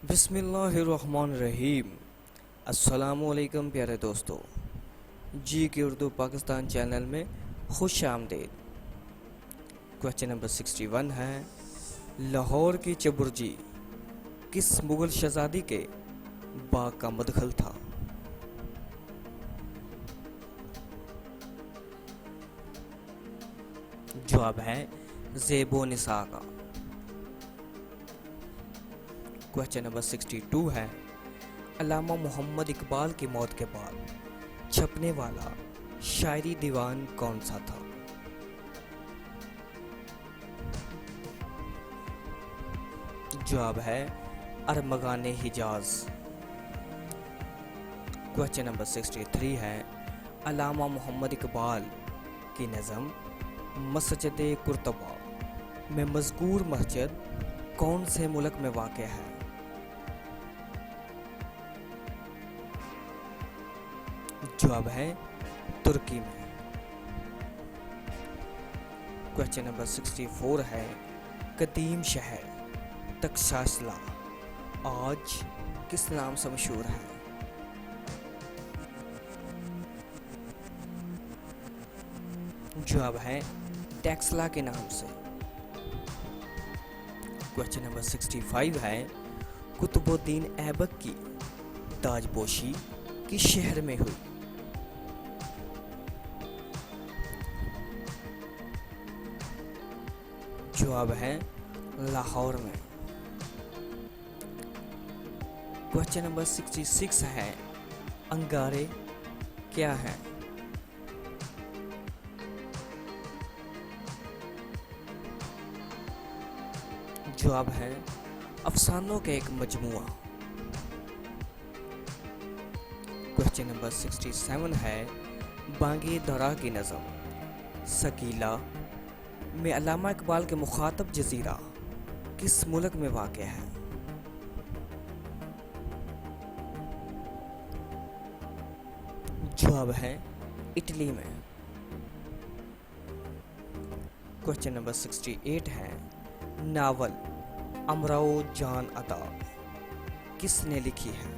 बिस्मिल्लाहिर्रहमानिर्रहीम। अस्सलामुअलैकुम प्यारे दोस्तों, जी के उर्दू पाकिस्तान चैनल में खुश आमदीद। क्वेश्चन नंबर 61 है, लाहौर की चबुर्जी किस मुग़ल शहज़ादी के बाग का मदखल था? जवाब है ज़ेबो निसा का। क्वेश्चन नंबर 62 है, अल्लामा मोहम्मद इकबाल की मौत के बाद छपने वाला शायरी दीवान कौन सा था? जवाब है अरमगाने हिजाज। क्वेश्चन नंबर 63 है, अल्लामा मोहम्मद इकबाल की नज़म मस्जिद कुर्तबा में मज़कूर मस्जिद कौन से मुल्क में वाक़ है? जवाब है तुर्की में। क्वेश्चन नंबर 64 है, कदीम शहर तक्षशिला आज किस नाम से मशहूर है? जवाब है टैक्सला के नाम से। क्वेश्चन नंबर 65 है, कुतुबुद्दीन ऐबक की ताजपोशी किस शहर में हुई? जवाब है लाहौर में। क्वेश्चन नंबर 66 है, अंगारे क्या है? जवाब है अफसानों का एक मजमुआ। क्वेश्चन नंबर 67 है, बांगी दौरा की नज़म सकीला में अल्लामा इकबाल के मुखातब जजीरा किस मुल्क में वाक़ है? जवाब है इटली में। क्वेश्चन नंबर 68 है, नावल अमराओ जान अदा किसने लिखी है?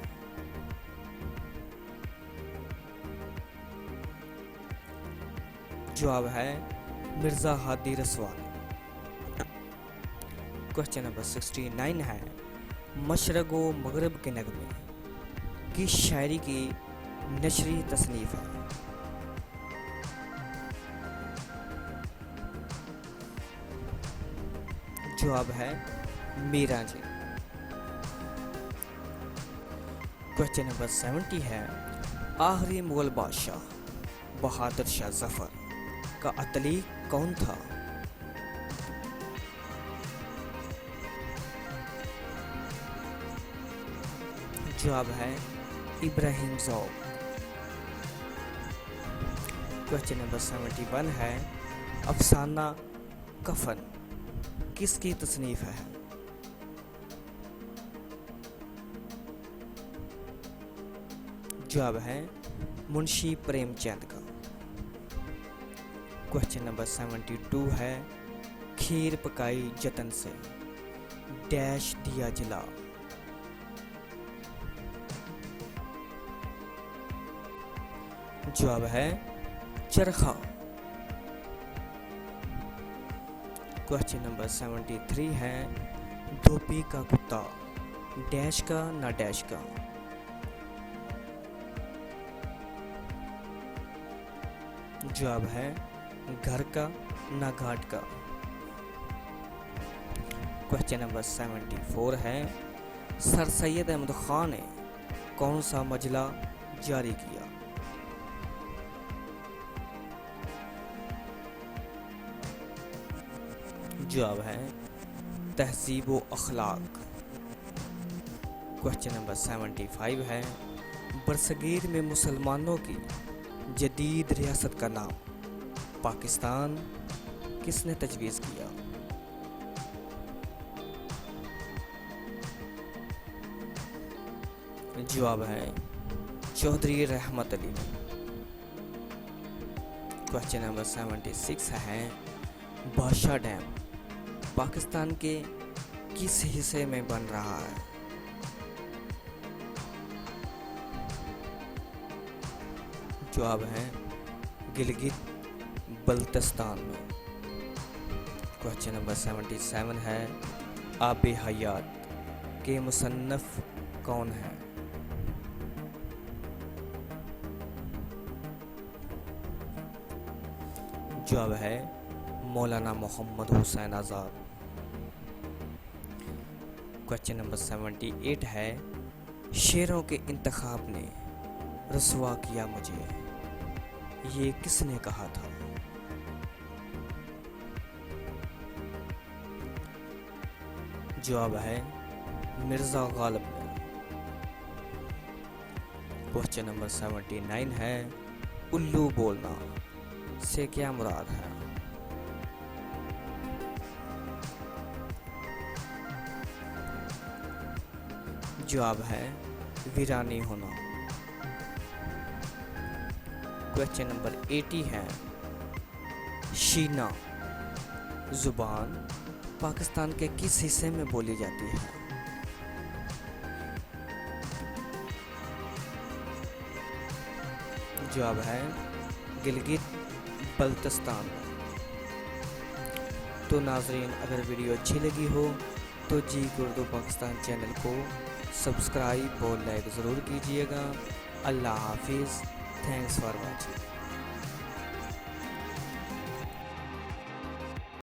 जवाब है मिर्ज़ा हादी रसवानी। क्वेश्चन नंबर 69 है, मशरक़ व मग़रिब के नगमे किस शायरी की नशरी तसनीफ़ है? जवाब है मीरा जी। क्वेश्चन नंबर 70 है, आखिरी मुग़ल बादशाह बहादुर शाह जफ़र का अतली कौन था? जवाब है इब्राहिम ज़ौक़। क्वेश्चन नंबर 71 है, अफसाना कफन किसकी तसनीफ़ है? जवाब है मुंशी प्रेमचंद का। क्वेश्चन नंबर 72 है, खीर पकाई जतन से डैश दिया जला। जवाब है चरखा। क्वेश्चन नंबर 73 है, धोबी का कुत्ता डैश का ना डैश का। जवाब है घर का ना घाट का। क्वेश्चन नंबर 74 है, सर सैयद अहमद खान ने कौन सा मजला जारी किया? जवाब है तहज़ीब व अखलाक। क्वेश्चन नंबर 75 है, बरसगीर में मुसलमानों की जदीद रियासत का नाम पाकिस्तान किसने तजवीज़ किया? जवाब है चौधरी रहमत अली। क्वेश्चन नंबर 76 है, बादशाह डैम पाकिस्तान के किस हिस्से में बन रहा है? जवाब है गिलगित बल्तिस्तान में। क्वेश्चन नंबर 77 है आब हयात के मुसन्नफ कौन है? जवाब है मौलाना मोहम्मद हुसैन आज़ाद। क्वेश्चन नंबर 78 है शेरों के इंतखाब ने रसवा किया मुझे, ये किसने कहा था? जवाब है मिर्ज़ा गालिब ने। क्वेश्चन नंबर 79 है उल्लू बोलना से क्या मुराद है? जवाब है वीरानी होना। क्वेश्चन नंबर 80 है शीना जुबान पाकिस्तान के किस हिस्से में बोली जाती है? जवाब है गिलगित बल्तिस्तान में। तो नाजरीन, अगर वीडियो अच्छी लगी हो तो जी के उर्दू पाकिस्तान चैनल को सब्सक्राइब और लाइक ज़रूर कीजिएगा। अल्लाह हाफिज़। Thanks for watching.